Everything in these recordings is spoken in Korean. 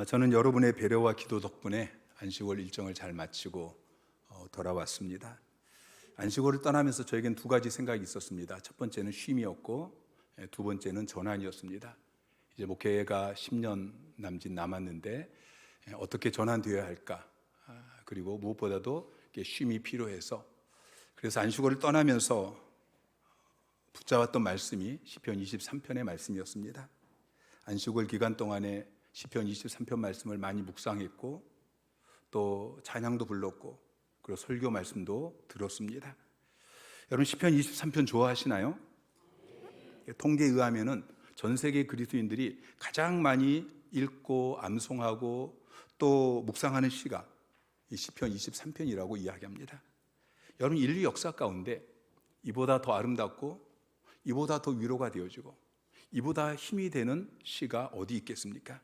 저는 여러분의 배려와 기도 덕분에 안식월 일정을 잘 마치고 돌아왔습니다. 안식월을 떠나면서 저에겐 두 가지 생각이 있었습니다. 첫 번째는 쉼이었고 두 번째는 전환이었습니다. 이제 목회가 10년 남짓 남았는데 어떻게 전환되어야 할까? 그리고 무엇보다도 쉼이 필요해서, 그래서 안식월을 떠나면서 붙잡았던 말씀이 시편 23편의 말씀이었습니다. 안식월 기간 동안에 시편 23편 말씀을 많이 묵상했고 또 찬양도 불렀고 그리고 설교 말씀도 들었습니다. 여러분, 시편 23편 좋아하시나요? 통계에 의하면은 전 세계 그리스도인들이 가장 많이 읽고 암송하고 또 묵상하는 시가 이 시편 23편이라고 이야기합니다. 여러분, 인류 역사 가운데 이보다 더 아름답고 이보다 더 위로가 되어지고 이보다 힘이 되는 시가 어디 있겠습니까?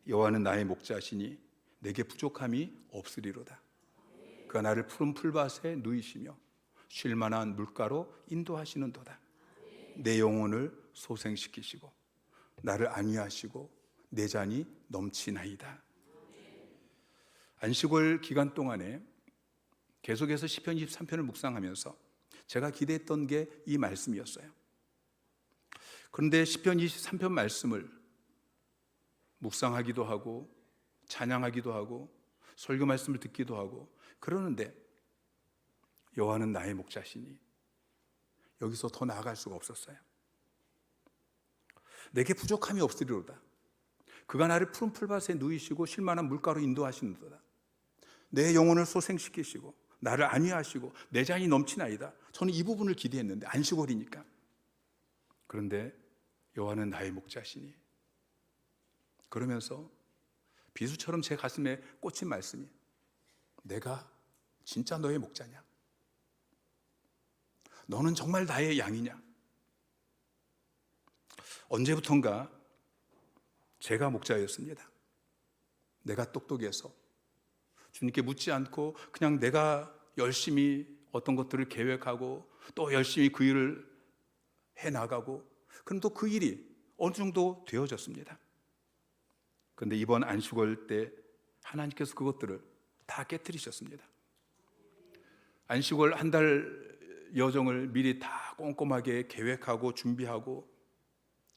여호와는 나의 목자시니 내게 부족함이 없으리로다. 그가 나를 푸른 풀밭에 누이시며 쉴 만한 물가로 인도하시는도다. 내 영혼을 소생시키시고 나를 안위하시고 내 잔이 넘치나이다. 안식월 기간 동안에 계속해서 시편 23편을 묵상하면서 제가 기대했던 게 이 말씀이었어요. 그런데 시편 23편 말씀을 묵상하기도 하고 찬양하기도 하고 설교 말씀을 듣기도 하고 그러는데 여호와는 나의 목자시니 여기서 더 나아갈 수가 없었어요. 내게 부족함이 없으리로다. 그가 나를 푸른 풀밭에 누이시고 쉴 만한 물가로 인도하시는도다. 내 영혼을 소생시키시고 나를 안위하시고 내 잔이 넘치나이다. 저는 이 부분을 기대했는데 안식월이니까. 그런데 여호와는 나의 목자시니, 그러면서 비수처럼 제 가슴에 꽂힌 말씀이, 내가 진짜 너의 목자냐? 너는 정말 나의 양이냐? 언제부턴가 제가 목자였습니다. 내가 똑똑해서 주님께 묻지 않고 그냥 내가 열심히 어떤 것들을 계획하고 또 열심히 그 일을 해나가고, 그럼 또 그 일이 어느 정도 되어졌습니다. 그런데 이번 안식월 때 하나님께서 그것들을 다 깨트리셨습니다. 안식월 한 달 여정을 미리 다 꼼꼼하게 계획하고 준비하고,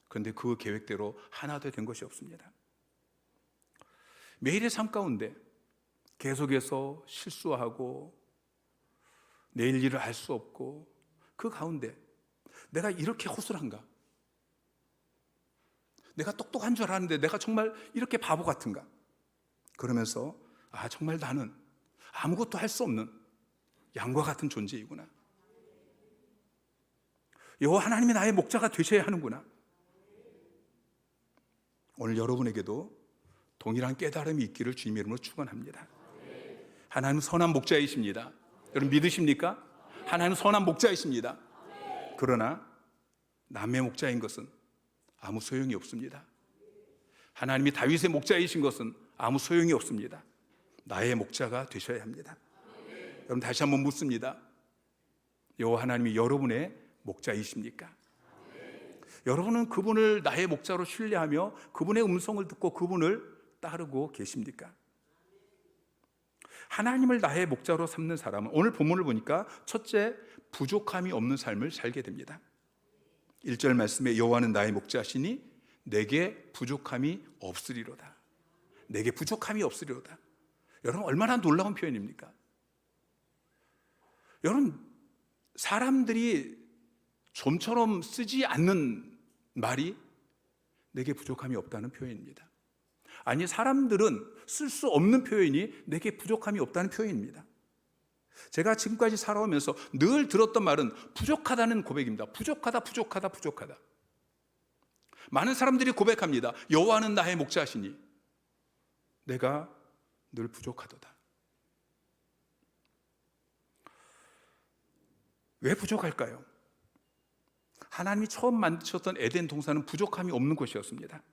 그런데 그 계획대로 하나도 된 것이 없습니다. 매일의 삶 가운데 계속해서 실수하고 내일 일을 할 수 없고, 그 가운데 내가 이렇게 허술한가? 내가 똑똑한 줄 알았는데 내가 정말 이렇게 바보 같은가? 그러면서 정말 나는 아무것도 할 수 없는 양과 같은 존재이구나. 여호와 하나님이 나의 목자가 되셔야 하는구나. 오늘 여러분에게도 동일한 깨달음이 있기를 주님의 이름으로 축원합니다. 하나님은 선한 목자이십니다. 여러분 믿으십니까? 하나님은 선한 목자이십니다. 그러나 남의 목자인 것은 아무 소용이 없습니다. 하나님이 다윗의 목자이신 것은 아무 소용이 없습니다. 나의 목자가 되셔야 합니다. 여러분, 다시 한번 묻습니다. 여호와 하나님이 여러분의 목자이십니까? 여러분은 그분을 나의 목자로 신뢰하며 그분의 음성을 듣고 그분을 따르고 계십니까? 하나님을 나의 목자로 삼는 사람은 오늘 본문을 보니까 첫째, 부족함이 없는 삶을 살게 됩니다. 1절 말씀에 여호와는 나의 목자시니 내게 부족함이 없으리로다. 내게 부족함이 없으리로다. 여러분, 얼마나 놀라운 표현입니까? 여러분, 사람들이 좀처럼 쓰지 않는 말이 내게 부족함이 없다는 표현입니다. 아니, 사람들은 쓸 수 없는 표현이 내게 부족함이 없다는 표현입니다. 제가 지금까지 살아오면서 늘 들었던 말은 부족하다는 고백입니다. 부족하다, 부족하다, 부족하다. 많은 사람들이 고백합니다. 여호와는 나의 목자시니 내가 늘 부족하도다. 왜 부족할까요? 하나님이 처음 만드셨던 에덴 동산은 부족함이 없는 곳이었습니다.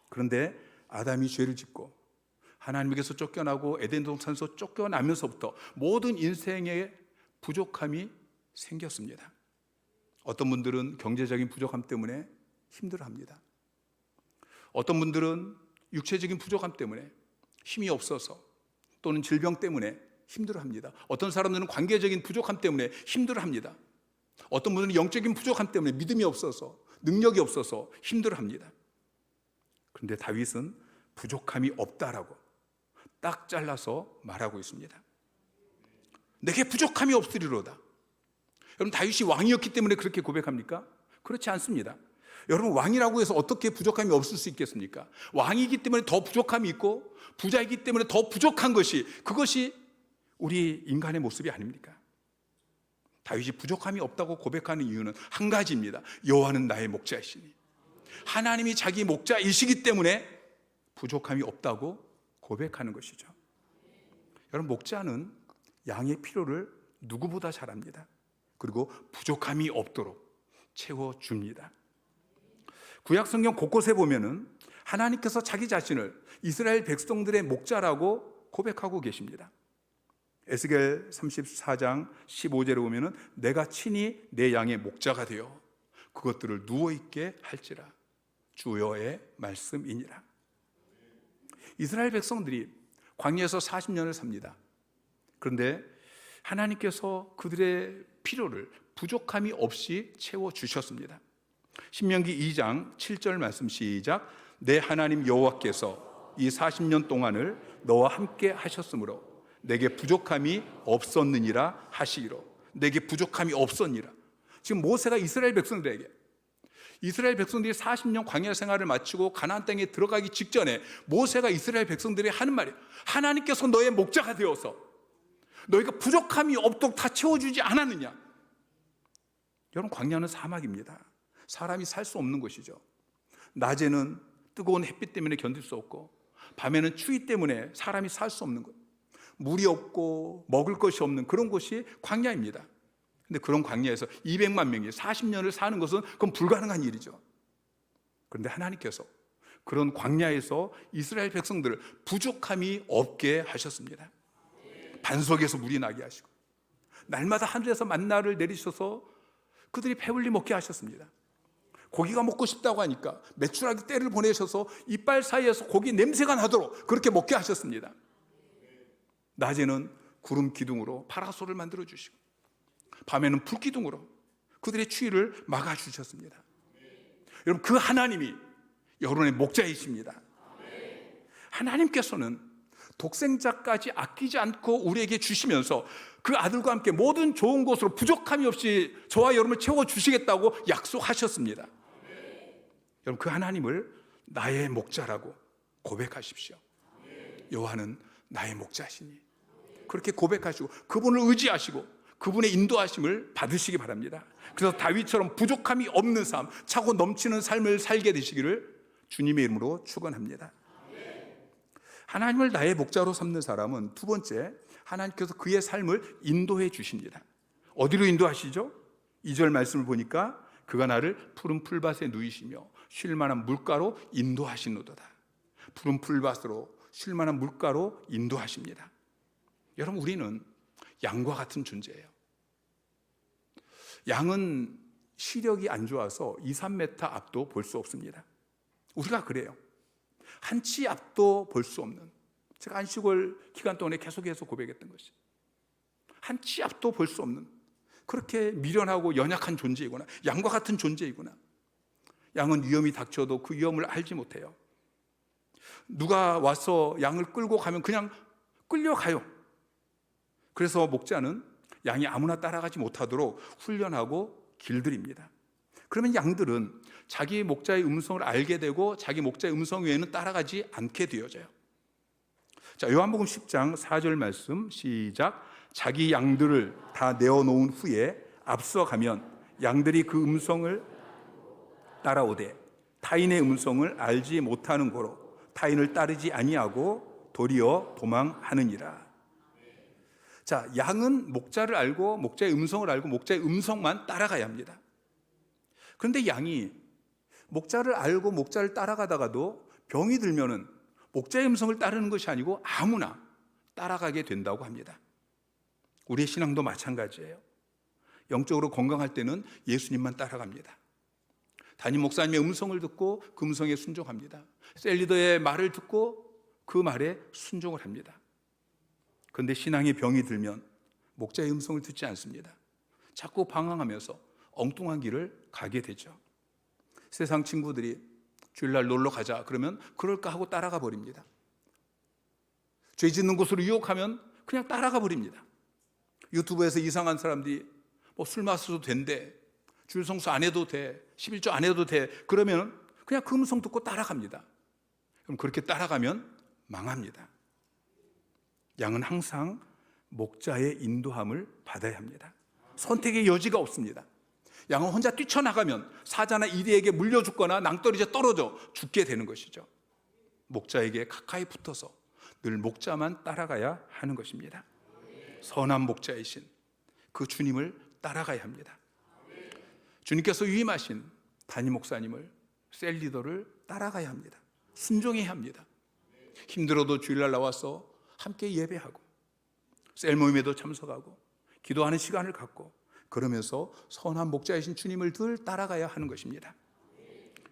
그런데 아담이 죄를 짓고 하나님께서 쫓겨나고 에덴 동산에서 쫓겨나면서부터 모든 인생에 부족함이 생겼습니다. 어떤 분들은 경제적인 부족함 때문에 힘들어합니다. 어떤 분들은 육체적인 부족함 때문에, 힘이 없어서, 또는 질병 때문에 힘들어합니다. 어떤 사람들은 관계적인 부족함 때문에 힘들어합니다. 어떤 분들은 영적인 부족함 때문에 믿음이 없어서, 능력이 없어서 힘들어합니다. 그런데 다윗은 부족함이 없다라고 딱 잘라서 말하고 있습니다. 내게 부족함이 없으리로다. 여러분, 다윗이 왕이었기 때문에 그렇게 고백합니까? 그렇지 않습니다. 여러분, 왕이라고 해서 어떻게 부족함이 없을 수 있겠습니까? 왕이기 때문에 더 부족함이 있고, 부자이기 때문에 더 부족한 것이, 그것이 우리 인간의 모습이 아닙니까? 다윗이 부족함이 없다고 고백하는 이유는 한 가지입니다. 여호와는 나의 목자이시니, 하나님이 자기 목자이시기 때문에 부족함이 없다고 고백하는 것이죠. 여러분, 목자는 양의 필요를 누구보다 잘 압니다. 그리고 부족함이 없도록 채워줍니다. 구약성경 곳곳에 보면은 하나님께서 자기 자신을 이스라엘 백성들의 목자라고 고백하고 계십니다. 에스겔 34장 15절에 보면은 내가 친히 내 양의 목자가 되어 그것들을 누워있게 할지라 주여의 말씀이니라. 이스라엘 백성들이 광야에서 40년을 삽니다. 그런데 하나님께서 그들의 필요를 부족함이 없이 채워주셨습니다. 신명기 2장 7절 말씀 시작. 내 하나님 여호와께서 이 40년 동안을 너와 함께 하셨으므로 내게 부족함이 없었느니라 하시기로. 내게 부족함이 없었니라. 지금 모세가 이스라엘 백성들에게, 이스라엘 백성들이 40년 광야 생활을 마치고 가나안 땅에 들어가기 직전에 모세가 이스라엘 백성들이 하는 말이에요. 하나님께서 너의 목자가 되어서 너희가 부족함이 없도록 다 채워주지 않았느냐. 여러분, 광야는 사막입니다. 사람이 살 수 없는 곳이죠. 낮에는 뜨거운 햇빛 때문에 견딜 수 없고, 밤에는 추위 때문에 사람이 살 수 없는 곳, 물이 없고 먹을 것이 없는 그런 곳이 광야입니다. 근데 그런 광야에서 200만 명이 40년을 사는 것은 그건 불가능한 일이죠. 그런데 하나님께서 그런 광야에서 이스라엘 백성들을 부족함이 없게 하셨습니다. 반석에서 물이 나게 하시고, 날마다 하늘에서 만나를 내리셔서 그들이 배불리 먹게 하셨습니다. 고기가 먹고 싶다고 하니까 메추라기 떼를 보내셔서 이빨 사이에서 고기 냄새가 나도록 그렇게 먹게 하셨습니다. 낮에는 구름 기둥으로 파라솔을 만들어 주시고, 밤에는 불 기둥으로 그들의 추위를 막아 주셨습니다. 여러분, 그 하나님이 여러분의 목자이십니다. 하나님께서는 독생자까지 아끼지 않고 우리에게 주시면서 그 아들과 함께 모든 좋은 것으로 부족함이 없이 저와 여러분을 채워주시겠다고 약속하셨습니다. 여러분, 그 하나님을 나의 목자라고 고백하십시오. 여호와는 나의 목자시니, 그렇게 고백하시고 그분을 의지하시고 그분의 인도하심을 받으시기 바랍니다. 그래서 다윗처럼 부족함이 없는 삶, 차고 넘치는 삶을 살게 되시기를 주님의 이름으로 축원합니다. 하나님을 나의 목자로 삼는 사람은 두 번째, 하나님께서 그의 삶을 인도해 주십니다. 어디로 인도하시죠? 2절 말씀을 보니까 그가 나를 푸른 풀밭에 누이시며 쉴 만한 물가로 인도하시노도다. 푸른 풀밭으로 쉴 만한 물가로 인도하십니다. 여러분, 우리는 양과 같은 존재예요. 양은 시력이 안 좋아서 2, 3m 앞도 볼 수 없습니다. 우리가 그래요. 한 치 앞도 볼 수 없는, 제가 안식월 기간 동안에 계속해서 고백했던 것이, 한 치 앞도 볼 수 없는 그렇게 미련하고 연약한 존재이구나, 양과 같은 존재이구나. 양은 위험이 닥쳐도 그 위험을 알지 못해요. 누가 와서 양을 끌고 가면 그냥 끌려가요. 그래서 목자는 양이 아무나 따라가지 못하도록 훈련하고 길들입니다. 그러면 양들은 자기 목자의 음성을 알게 되고 자기 목자의 음성 외에는 따라가지 않게 되어져요. 자, 요한복음 10장 4절 말씀 시작. 자기 양들을 다 내어놓은 후에 앞서가면 양들이 그 음성을 따라오되 타인의 음성을 알지 못하는 고로 타인을 따르지 아니하고 도리어 도망하느니라. 자, 양은 목자를 알고 목자의 음성을 알고 목자의 음성만 따라가야 합니다. 그런데 양이 목자를 알고 목자를 따라가다가도 병이 들면은 목자의 음성을 따르는 것이 아니고 아무나 따라가게 된다고 합니다. 우리의 신앙도 마찬가지예요. 영적으로 건강할 때는 예수님만 따라갑니다. 담임 목사님의 음성을 듣고 그 음성에 순종합니다. 셀리더의 말을 듣고 그 말에 순종을 합니다. 그런데 신앙의 병이 들면 목자의 음성을 듣지 않습니다. 자꾸 방황하면서 엉뚱한 길을 가게 되죠. 세상 친구들이 주일날 놀러 가자 그러면 그럴까 하고 따라가 버립니다. 죄 짓는 곳으로 유혹하면 그냥 따라가 버립니다. 유튜브에서 이상한 사람들이 술 마셔도 된대, 주일 성수 안 해도 돼, 11조 안 해도 돼, 그러면 그냥 그 음성 듣고 따라갑니다. 그럼 그렇게 따라가면 망합니다. 양은 항상 목자의 인도함을 받아야 합니다. 선택의 여지가 없습니다. 양은 혼자 뛰쳐나가면 사자나 이리에게 물려 죽거나 낭떠러지에 떨어져 죽게 되는 것이죠. 목자에게 가까이 붙어서 늘 목자만 따라가야 하는 것입니다. 선한 목자이신 그 주님을 따라가야 합니다. 주님께서 위임하신 담임 목사님을, 셀리더를 따라가야 합니다. 순종해야 합니다. 힘들어도 주일날 나와서 함께 예배하고 셀 모임에도 참석하고 기도하는 시간을 갖고 그러면서 선한 목자이신 주님을 늘 따라가야 하는 것입니다.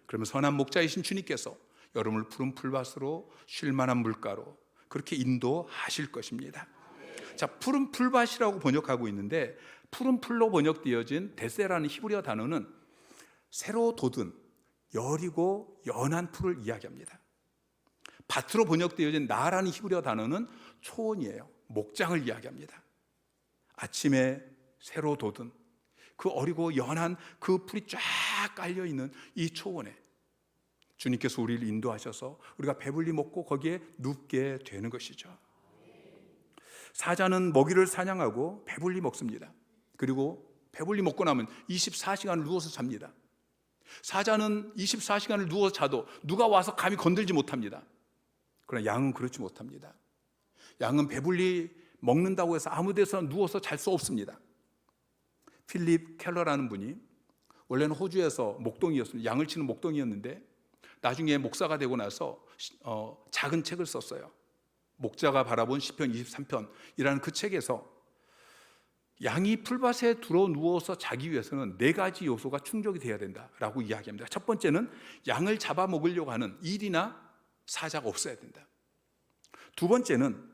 그러면 선한 목자이신 주님께서 여러분을 푸른 풀밭으로 쉴 만한 물가로 그렇게 인도하실 것입니다. 자, 푸른 풀밭이라고 번역하고 있는데 푸른 풀로 번역되어진 데세라는 히브리어 단어는 새로 돋은 여리고 연한 풀을 이야기합니다. 밭으로 번역되어진 나라는 히브리어 단어는 초원이에요. 목장을 이야기합니다. 아침에 새로 돋은 그 어리고 연한 그 풀이 쫙 깔려있는 이 초원에 주님께서 우리를 인도하셔서 우리가 배불리 먹고 거기에 눕게 되는 것이죠. 사자는 먹이를 사냥하고 배불리 먹습니다. 그리고 배불리 먹고 나면 24시간을 누워서 잡니다. 사자는 24시간을 누워서 자도 누가 와서 감히 건들지 못합니다. 그러나 양은 그렇지 못합니다. 양은 배불리 먹는다고 해서 아무 데서나 누워서 잘 수 없습니다. 필립 켈러라는 분이 원래는 호주에서 목동이었습니다. 양을 치는 목동이었는데 나중에 목사가 되고 나서 작은 책을 썼어요. 목자가 바라본 시편 23편이라는 그 책에서 양이 풀밭에 들어 누워서 자기 위해서는 4가지 요소가 충족이 되어야 된다라고 이야기합니다. 첫 번째는 양을 잡아먹으려고 하는 일이나 사자가 없어야 된다. 두 번째는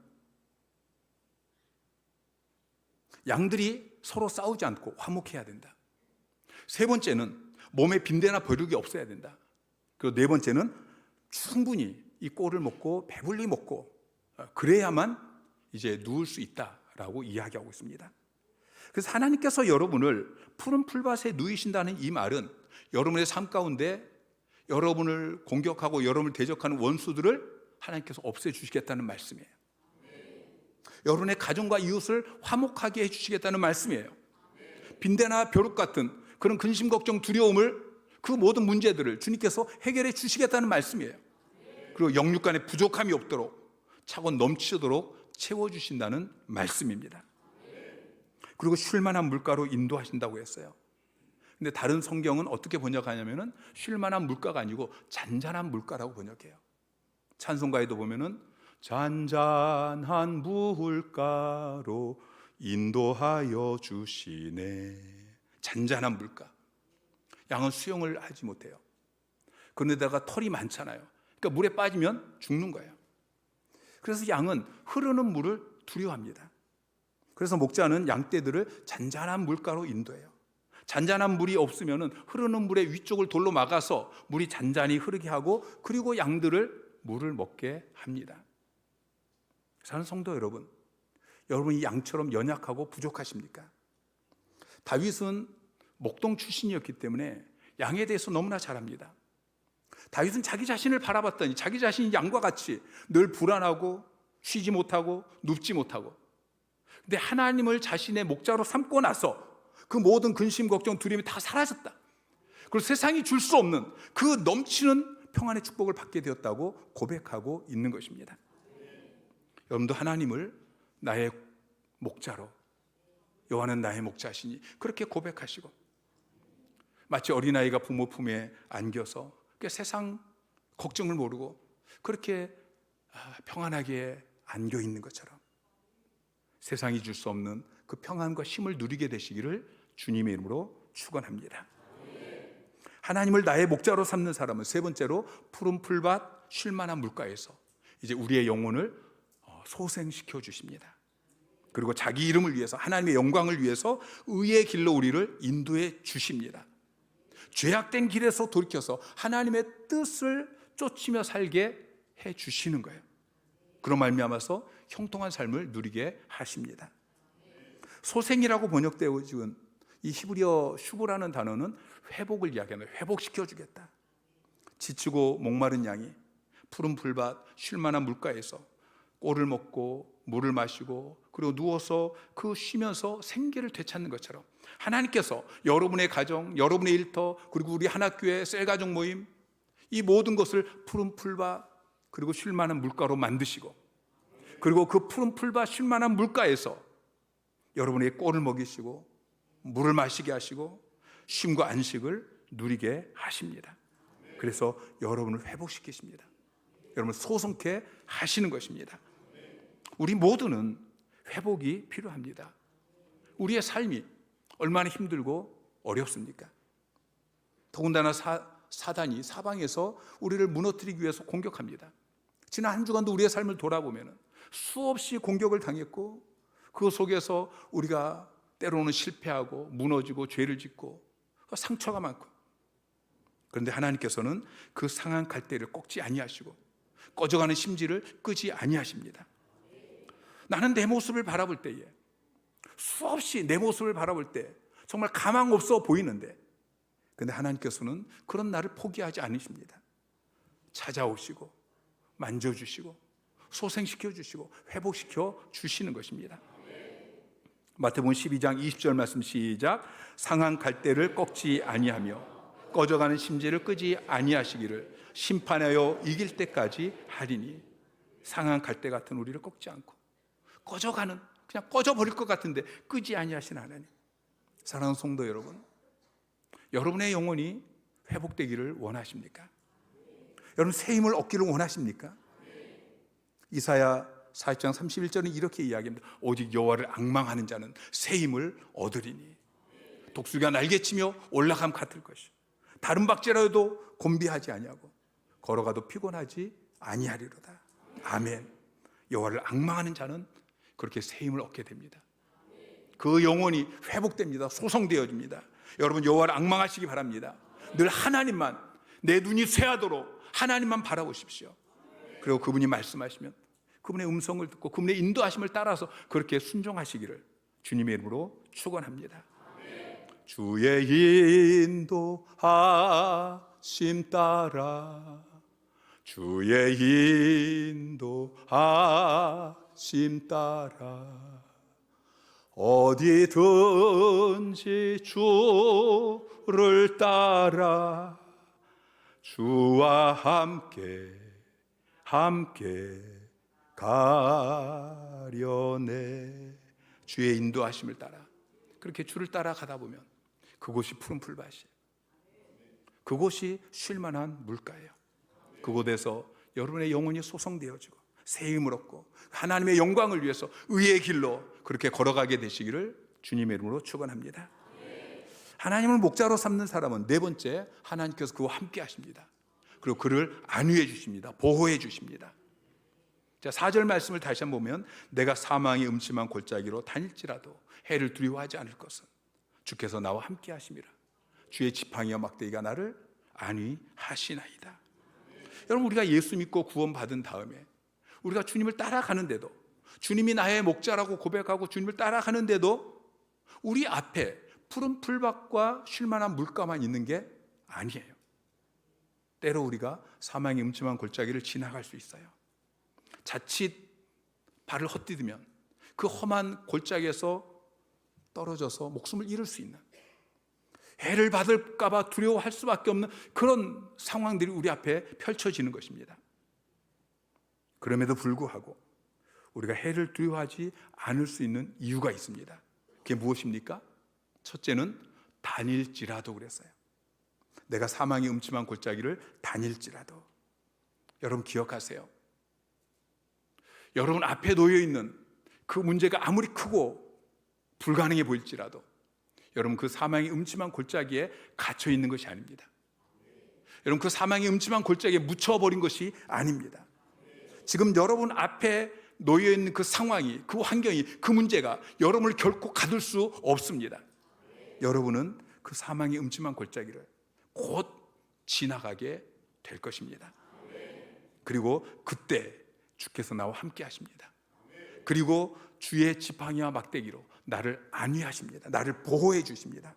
양들이 서로 싸우지 않고 화목해야 된다. 세 번째는 몸에 빈대나 버육이 없어야 된다. 그리고 네 번째는 충분히 이 꼴을 먹고 배불리 먹고 그래야만 이제 누울 수 있다라고 이야기하고 있습니다. 그래서 하나님께서 여러분을 푸른 풀밭에 누이신다는 이 말은 여러분의 삶 가운데 여러분을 공격하고 여러분을 대적하는 원수들을 하나님께서 없애주시겠다는 말씀이에요. 여러분의 가정과 이웃을 화목하게 해주시겠다는 말씀이에요. 빈대나 벼룩 같은 그런 근심, 걱정, 두려움을 그 모든 문제들을 주님께서 해결해 주시겠다는 말씀이에요. 그리고 영육 간에 부족함이 없도록 차고 넘치도록 채워주신다는 말씀입니다. 그리고 쉴만한 물가로 인도하신다고 했어요. 근데 다른 성경은 어떻게 번역하냐면은 쉴만한 물가가 아니고 잔잔한 물가라고 번역해요. 찬송가에도 보면은 잔잔한 물가로 인도하여 주시네. 잔잔한 물가. 양은 수영을 하지 못해요. 그런데다가 털이 많잖아요. 그러니까 물에 빠지면 죽는 거예요. 그래서 양은 흐르는 물을 두려워합니다. 그래서 목자는 양떼들을 잔잔한 물가로 인도해요. 잔잔한 물이 없으면 흐르는 물의 위쪽을 돌로 막아서 물이 잔잔히 흐르게 하고 그리고 양들을 물을 먹게 합니다. 사는 성도 여러분, 여러분이 양처럼 연약하고 부족하십니까? 다윗은 목동 출신이었기 때문에 양에 대해서 너무나 잘 압니다. 다윗은 자기 자신을 바라봤더니 자기 자신이 양과 같이 늘 불안하고 쉬지 못하고 눕지 못하고, 근데 하나님을 자신의 목자로 삼고 나서 그 모든 근심, 걱정, 두려움이 다 사라졌다. 그리고 세상이 줄 수 없는 그 넘치는 평안의 축복을 받게 되었다고 고백하고 있는 것입니다. 여러분도 하나님을 나의 목자로, 여호와는 나의 목자시니 그렇게 고백하시고, 마치 어린아이가 부모 품에 안겨서 세상 걱정을 모르고 그렇게 평안하게 안겨 있는 것처럼 세상이 줄 수 없는 그 평안과 힘을 누리게 되시기를 주님의 이름으로 축원합니다. 하나님을 나의 목자로 삼는 사람은 세 번째로 푸른 풀밭 쉴 만한 물가에서 이제 우리의 영혼을 소생시켜 주십니다. 그리고 자기 이름을 위해서, 하나님의 영광을 위해서 의의 길로 우리를 인도해 주십니다. 죄악된 길에서 돌이켜서 하나님의 뜻을 쫓으며 살게 해 주시는 거예요. 그런 말미암아서 형통한 삶을 누리게 하십니다. 소생이라고 번역되어진 이 히브리어 슈브라는 단어는 회복을 이야기하는 거예요. 회복시켜 주겠다. 지치고 목마른 양이 푸른 풀밭 쉴 만한 물가에서 꼴을 먹고 물을 마시고 그리고 누워서 그 쉬면서 생기를 되찾는 것처럼 하나님께서 여러분의 가정, 여러분의 일터, 그리고 우리 하나교회 셀가족 모임, 이 모든 것을 푸른 풀밭 그리고 쉴 만한 물가로 만드시고, 그리고 그 푸른 풀밭 쉴 만한 물가에서 여러분의 꼴을 먹이시고 물을 마시게 하시고 쉼과 안식을 누리게 하십니다. 그래서 여러분을 회복시키십니다. 여러분을 소송케 하시는 것입니다. 우리 모두는 회복이 필요합니다. 우리의 삶이 얼마나 힘들고 어렵습니까? 더군다나 사단이 사방에서 우리를 무너뜨리기 위해서 공격합니다. 지난 한 주간도 우리의 삶을 돌아보면 수없이 공격을 당했고, 그 속에서 우리가 때로는 실패하고 무너지고 죄를 짓고 상처가 많고, 그런데 하나님께서는 그 상한 갈대를 꺾지 아니하시고 꺼져가는 심지를 끄지 아니하십니다. 나는 내 모습을 바라볼 때에, 수없이 내 모습을 바라볼 때 정말 가망 없어 보이는데, 그런데 하나님께서는 그런 나를 포기하지 않으십니다. 찾아오시고 만져주시고 소생시켜 주시고 회복시켜 주시는 것입니다. 마태복음 12장 20절 말씀 시작. 상한 갈대를 꺾지 아니하며 꺼져가는 심지를 끄지 아니하시기를 심판하여 이길 때까지 하리니. 상한 갈대 같은 우리를 꺾지 않고 꺼져가는, 그냥 꺼져버릴 것 같은데 끄지 아니하시는 하나님. 사랑하는 성도 여러분, 여러분의 영혼이 회복되기를 원하십니까? 여러분 새 힘을 얻기를 원하십니까? 이사야 40장 31절은 이렇게 이야기합니다. 오직 여호와를 앙망하는 자는 새 힘을 얻으리니 독수리가 날개치며 올라감 같을 것이요 다른 박제라도 곤비하지 아니하고 걸어가도 피곤하지 아니하리로다. 아멘. 여호와를 앙망하는 자는 그렇게 새 힘을 얻게 됩니다. 그 영혼이 회복됩니다. 소성되어집니다. 여러분 여호와를 앙망하시기 바랍니다. 늘 하나님만, 내 눈이 쇠하도록 하나님만 바라보십시오. 그리고 그분이 말씀하시면 그분의 음성을 듣고 그분의 인도하심을 따라서 그렇게 순종하시기를 주님의 이름으로 축원합니다. 주의 인도하심 따라, 주의 인도하심 따라 어디든지 주를 따라 주와 함께 가려네. 주의 인도하심을 따라 그렇게 주를 따라가다 보면 그곳이 푸른 풀밭이에요. 그곳이 쉴 만한 물가예요. 그곳에서 여러분의 영혼이 소성되어지고 새 힘을 얻고 하나님의 영광을 위해서 의의 길로 그렇게 걸어가게 되시기를 주님의 이름으로 축원합니다. 하나님을 목자로 삼는 사람은 네 번째, 하나님께서 그와 함께 하십니다. 그리고 그를 안위해 주십니다. 보호해 주십니다. 자, 4절 말씀을 다시 한번 보면 내가 사망의 음침한 골짜기로 다닐지라도 해를 두려워하지 않을 것은 주께서 나와 함께 하심이라. 주의 지팡이와 막대기가 나를 안위하시나이다. 여러분 우리가 예수 믿고 구원받은 다음에 우리가 주님을 따라가는데도, 주님이 나의 목자라고 고백하고 주님을 따라가는데도 우리 앞에 푸른 풀밭과 쉴만한 물가만 있는 게 아니에요. 때로 우리가 사망의 음침한 골짜기를 지나갈 수 있어요. 자칫 발을 헛디디면 그 험한 골짜기에서 떨어져서 목숨을 잃을 수 있는, 해를 받을까 봐 두려워할 수밖에 없는 그런 상황들이 우리 앞에 펼쳐지는 것입니다. 그럼에도 불구하고 우리가 해를 두려워하지 않을 수 있는 이유가 있습니다. 그게 무엇입니까? 첫째는 다닐지라도 그랬어요. 내가 사망의 음침한 골짜기를 다닐지라도. 여러분 기억하세요. 여러분 앞에 놓여 있는 그 문제가 아무리 크고 불가능해 보일지라도 여러분 그 사망의 음침한 골짜기에 갇혀 있는 것이 아닙니다. 여러분, 그 사망의 음침한 골짜기에 묻혀버린 것이 아닙니다. 지금 여러분 앞에 놓여있는 그 상황이, 그 환경이, 그 문제가 여러분을 결코 가둘 수 없습니다. 여러분은 그 사망의 음침한 골짜기를 곧 지나가게 될 것입니다. 그리고 그때 주께서 나와 함께 하십니다. 그리고 주의 지팡이와 막대기로 나를 안위하십니다. 나를 보호해 주십니다.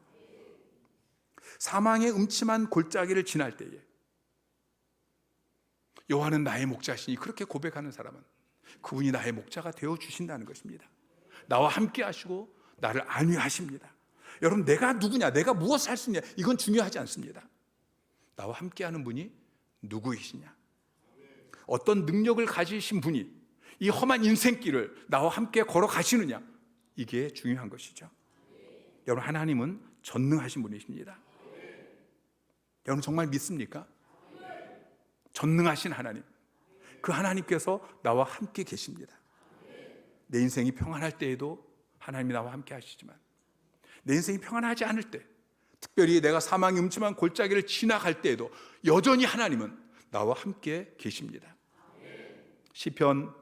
사망의 음침한 골짜기를 지날 때에 여호와는 나의 목자시니 그렇게 고백하는 사람은 그분이 나의 목자가 되어 주신다는 것입니다. 나와 함께 하시고 나를 안위하십니다. 여러분, 내가 누구냐, 내가 무엇을 할 수 있냐, 이건 중요하지 않습니다. 나와 함께 하는 분이 누구이시냐, 어떤 능력을 가지신 분이 이 험한 인생길을 나와 함께 걸어가시느냐, 이게 중요한 것이죠. 여러분, 하나님은 전능하신 분이십니다. 여러분, 정말 믿습니까? 전능하신 하나님, 그 하나님께서 나와 함께 계십니다. 내 인생이 평안할 때에도 하나님이 나와 함께 하시지만, 내 인생이 평안하지 않을 때, 특별히 내가 사망의 음침한 골짜기를 지나갈 때에도 여전히 하나님은 나와 함께 계십니다. 시편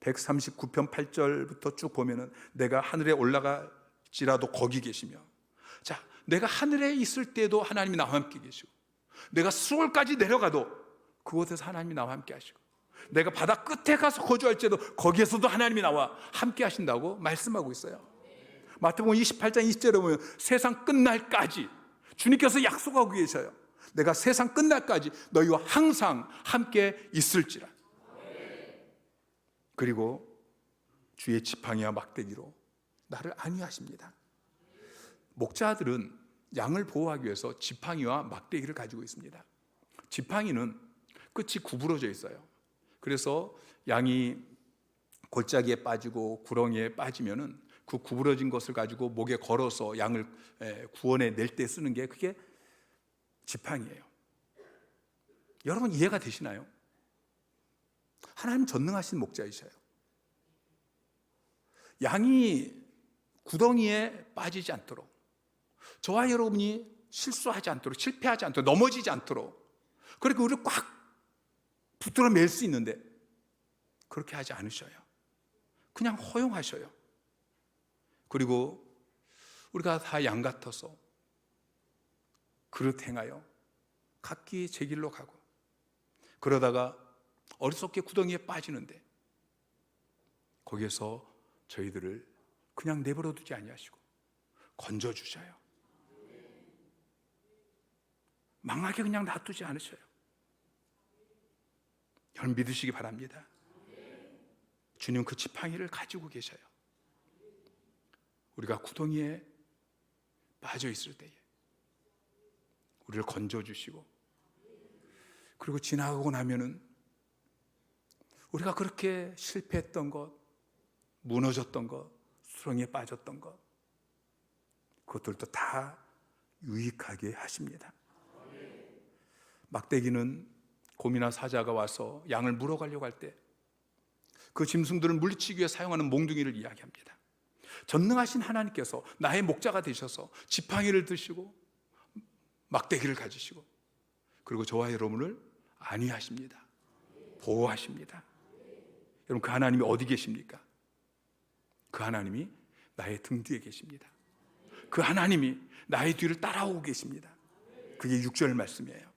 139편 8절부터 쭉 보면은 내가 하늘에 올라갈지라도 거기 계시며, 자, 내가 하늘에 있을 때도 하나님이 나와 함께 계시고, 내가 수월까지 내려가도 그곳에서 하나님이 나와 함께 하시고, 내가 바다 끝에 가서 거주할지라도 거기에서도 하나님이 나와 함께 하신다고 말씀하고 있어요. 마태복음 28장 20절에 보면 세상 끝날까지 주님께서 약속하고 계셔요. 내가 세상 끝날까지 너희와 항상 함께 있을지라. 그리고 주의 지팡이와 막대기로 나를 안위하십니다. 목자들은 양을 보호하기 위해서 지팡이와 막대기를 가지고 있습니다. 지팡이는 끝이 구부러져 있어요. 그래서 양이 골짜기에 빠지고 구렁이에 빠지면은 그 구부러진 것을 가지고 목에 걸어서 양을 구원해 낼 때 쓰는 게 그게 지팡이에요. 여러분, 이해가 되시나요? 하나님 전능하신 목자이셔요. 양이 구덩이에 빠지지 않도록, 저와 여러분이 실수하지 않도록, 실패하지 않도록, 넘어지지 않도록, 그렇게 우리를 꽉 붙들어 맬 수 있는데 그렇게 하지 않으셔요. 그냥 허용하셔요. 그리고 우리가 다 양 같아서 그릇 행하여 각기 제 길로 가고, 그러다가 어리석게 구덩이에 빠지는데 거기에서 저희들을 그냥 내버려 두지 아니하시고 건져주셔요. 망하게 그냥 놔두지 않으셔요. 여러분, 믿으시기 바랍니다. 주님 그 지팡이를 가지고 계셔요. 우리가 구덩이에 빠져 있을 때에 우리를 건져주시고, 그리고 지나가고 나면은 우리가 그렇게 실패했던 것, 무너졌던 것, 수렁에 빠졌던 것, 그것들도 다 유익하게 하십니다. 막대기는 곰이나 사자가 와서 양을 물어가려고 할 때 그 짐승들을 물리치기 위해 사용하는 몽둥이를 이야기합니다. 전능하신 하나님께서 나의 목자가 되셔서 지팡이를 드시고 막대기를 가지시고, 그리고 저와 여러분을 안위하십니다. 보호하십니다. 여러분, 그 하나님이 어디 계십니까? 그 하나님이 나의 등 뒤에 계십니다. 그 하나님이 나의 뒤를 따라오고 계십니다. 그게 6절 말씀이에요.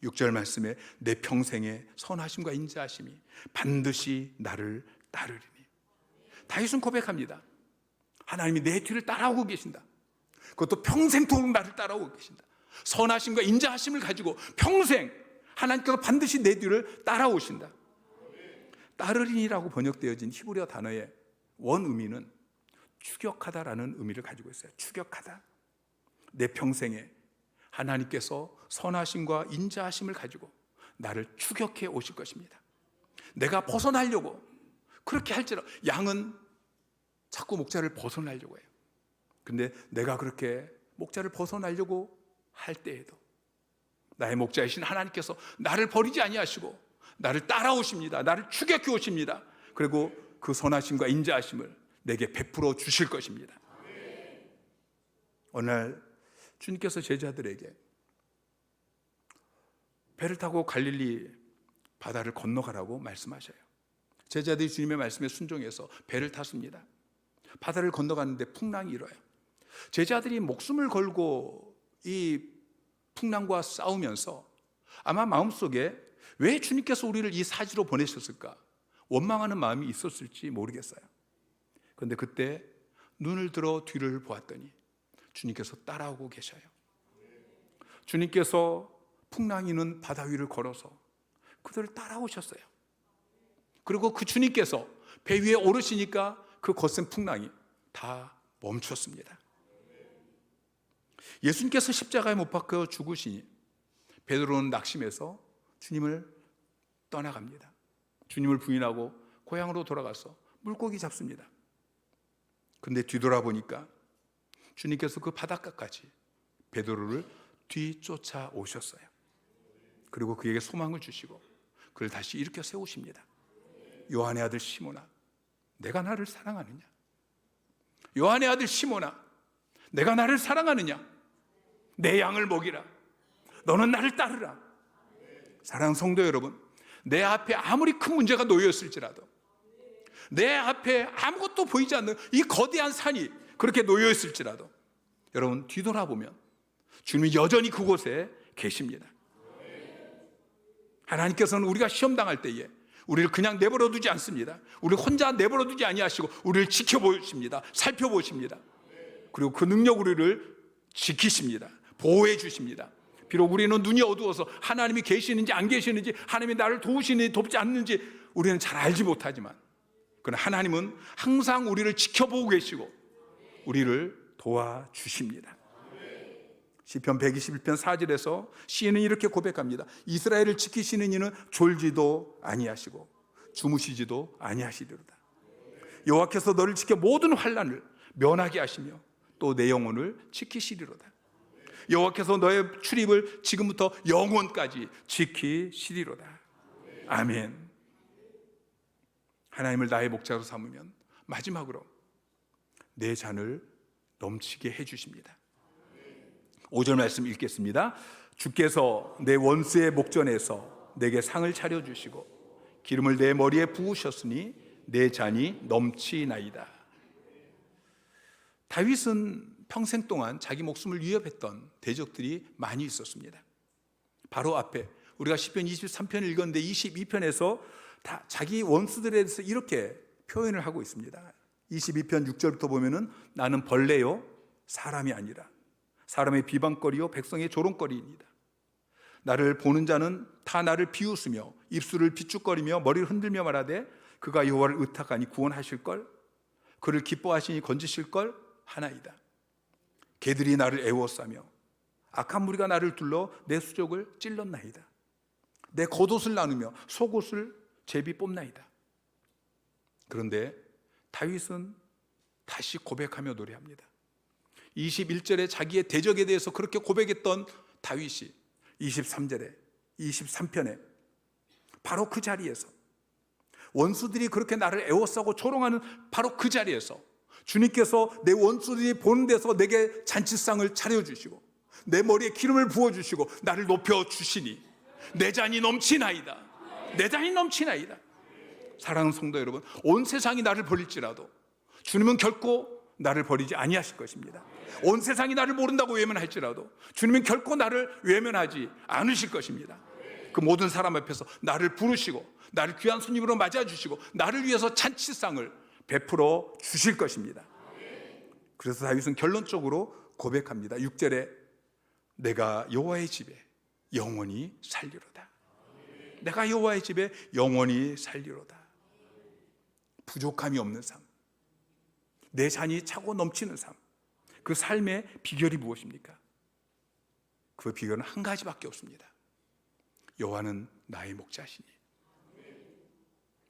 6절 말씀에 내 평생의 선하심과 인자하심이 반드시 나를 따르리니. 다윗은 고백합니다. 하나님이 내 뒤를 따라오고 계신다. 그것도 평생토록 나를 따라오고 계신다. 선하심과 인자하심을 가지고 평생 하나님께서 반드시 내 뒤를 따라오신다. 따르리니라고 번역되어진 히브리어 단어의 원 의미는 추격하다라는 의미를 가지고 있어요. 추격하다. 내 평생에 하나님께서 선하심과 인자하심을 가지고 나를 추격해 오실 것입니다. 내가 벗어나려고 그렇게 할지라도, 양은 자꾸 목자를 벗어나려고 해요. 근데 내가 그렇게 목자를 벗어나려고 할 때에도 나의 목자이신 하나님께서 나를 버리지 아니하시고 나를 따라오십니다. 나를 추격해 오십니다. 그리고 그 선하심과 인자하심을 내게 베풀어 주실 것입니다. 어느 날 주님께서 제자들에게 배를 타고 갈릴리 바다를 건너가라고 말씀하셔요. 제자들이 주님의 말씀에 순종해서 배를 탔습니다. 바다를 건너갔는데 풍랑이 일어요. 제자들이 목숨을 걸고 이 풍랑과 싸우면서 아마 마음속에 왜 주님께서 우리를 이 사지로 보내셨을까 원망하는 마음이 있었을지 모르겠어요. 그런데 그때 눈을 들어 뒤를 보았더니 주님께서 따라오고 계셔요. 주님께서 풍랑이 있는 바다 위를 걸어서 그들을 따라오셨어요. 그리고 그 주님께서 배 위에 오르시니까 그 거센 풍랑이 다 멈췄습니다. 예수님께서 십자가에 못 박혀 죽으시니 베드로는 낙심해서 주님을 떠나갑니다. 주님을 부인하고 고향으로 돌아가서 물고기 잡습니다. 근데 뒤돌아보니까 주님께서 그 바닷가까지 베드로를 뒤쫓아 오셨어요. 그리고 그에게 소망을 주시고 그를 다시 일으켜 세우십니다. 요한의 아들 시몬아, 내가 나를 사랑하느냐? 요한의 아들 시몬아, 내가 나를 사랑하느냐? 내 양을 먹이라. 너는 나를 따르라. 사랑하는 성도 여러분, 내 앞에 아무리 큰 문제가 놓여있을지라도, 내 앞에 아무것도 보이지 않는 이 거대한 산이 그렇게 놓여있을지라도 여러분 뒤돌아보면 주님이 여전히 그곳에 계십니다. 하나님께서는 우리가 시험당할 때에 우리를 그냥 내버려 두지 않습니다. 우리를 혼자 내버려 두지 아니하시고 우리를 지켜보십니다. 살펴보십니다. 그리고 그 능력 우리를 지키십니다. 보호해 주십니다. 비록 우리는 눈이 어두워서 하나님이 계시는지 안 계시는지, 하나님이 나를 도우시는지 돕지 않는지 우리는 잘 알지 못하지만, 그러나 하나님은 항상 우리를 지켜보고 계시고 우리를 도와주십니다. 시편 121편 4절에서 시인은 이렇게 고백합니다. 이스라엘을 지키시는 이는 졸지도 아니하시고 주무시지도 아니하시리로다. 여호와께서 너를 지켜 모든 환난을 면하게 하시며 또 내 영혼을 지키시리로다. 여호와께서 너의 출입을 지금부터 영원까지 지키시리로다. 아멘. 하나님을 나의 목자로 삼으면 마지막으로 내 잔을 넘치게 해주십니다. 5절 말씀 읽겠습니다. 주께서 내 원수의 목전에서 내게 상을 차려주시고 기름을 내 머리에 부으셨으니 내 잔이 넘치나이다. 다윗은 평생 동안 자기 목숨을 위협했던 대적들이 많이 있었습니다. 바로 앞에 우리가 시편 23편을 읽었는데 22편에서 다 자기 원수들에 대해서 이렇게 표현을 하고 있습니다. 22편 6절부터 보면은 나는 벌레요 사람이 아니라 사람의 비방거리요 백성의 조롱거리입니다. 나를 보는 자는 다 나를 비웃으며 입술을 비축거리며 머리를 흔들며 말하되 그가 여호와를 의탁하니 구원하실걸, 그를 기뻐하시니 건지실걸 하나이다. 개들이 나를 애워싸며 악한 무리가 나를 둘러 내 수족을 찔렀나이다. 내 겉옷을 나누며 속옷을 제비 뽑나이다. 그런데 다윗은 다시 고백하며 노래합니다. 21절에 자기의 대적에 대해서 그렇게 고백했던 다윗이 23절에 23편에 바로 그 자리에서 원수들이 그렇게 나를 애워싸고 조롱하는 바로 그 자리에서 주님께서 내 원수들이 보는 데서 내게 잔치상을 차려주시고 내 머리에 기름을 부어주시고 나를 높여주시니 내 잔이 넘치나이다. 내 잔이 넘치나이다. 사랑하는 성도 여러분, 온 세상이 나를 버릴지라도 주님은 결코 나를 버리지 아니하실 것입니다. 온 세상이 나를 모른다고 외면할지라도 주님은 결코 나를 외면하지 않으실 것입니다. 그 모든 사람 앞에서 나를 부르시고 나를 귀한 손님으로 맞아주시고 나를 위해서 잔치상을 베풀어 주실 것입니다. 그래서 다윗은 결론적으로 고백합니다. 6절에 내가 여호와의 집에 영원히 살리로다. 내가 여호와의 집에 영원히 살리로다. 부족함이 없는 삶, 내 잔이 차고 넘치는 삶, 그 삶의 비결이 무엇입니까? 그 비결은 한 가지밖에 없습니다. 여호와는 나의 목자시니,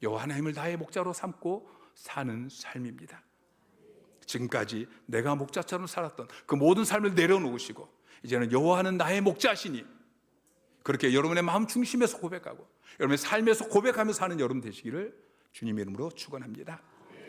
여호와 하나님을 나의 목자로 삼고 사는 삶입니다. 지금까지 내가 목자처럼 살았던 그 모든 삶을 내려놓으시고 이제는 여호와는 나의 목자시니, 그렇게 여러분의 마음 중심에서 고백하고 여러분의 삶에서 고백하며 사는 여러분 되시기를 주님의 이름으로 축원합니다.